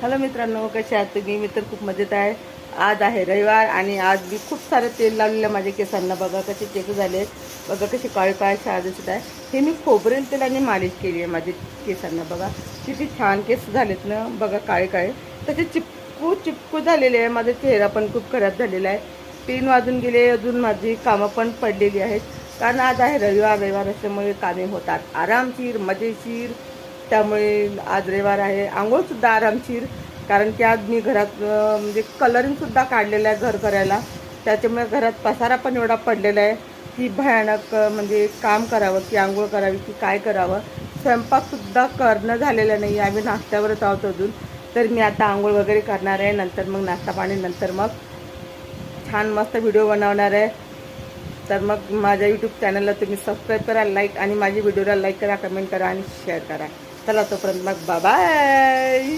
Hello मित्रांनो, कसे आहात तुम्ही? मी तर खूप मजेत आहे. आज आहे रविवार आणि आज मी खूप सारं तेल लावलेलं माझ्या केसांना. बघा कसे केस झाले, बघा कसे काळे काळे शाळा दिसत आहे. हे मी खोबरेल तेलाने मालिश केली आहे माझ्या केसांना. बघा किती छान केस झालेत ना, बघा काळे काळे. तसे चिपकू चिपकू झालेले आहे. माझा चेहरा पण खूप खराब झालेला आहे. 3 वाजून गेले, अजून माझी कामं पण पडलेली आहेत. कारण आज आहे रविवार असल्यामुळे कामे होतात आरामशीर मजेशीर. त्यामुळे आज रविवार आहे. आंघोळसुद्धा आरामशीर, कारण की आज मी घरात म्हणजे कलरिंगसुद्धा काढलेलं आहे घर करायला. त्याच्यामुळे घरात पसारा पण एवढा पडलेला आहे की भयानक, म्हणजे काम करावं की आंघोळ करावी की काय करावं. स्वयंपाकसुद्धा करणं झालेलं नाही. आम्ही नाश्त्यावरच आहोत अजून. तर मी आता आंघोळ वगैरे करणार आहे, नंतर मग नाश्ता पाणी, नंतर मग छान मस्त व्हिडिओ बनवणार आहे. तर मग माझ्या यूट्यूब चॅनलला तुम्ही सबस्क्राईब करा, लाईक, आणि माझी व्हिडिओला लाईक करा, कमेंट करा आणि शेअर करा. चला तोपर्यंत मग बाय.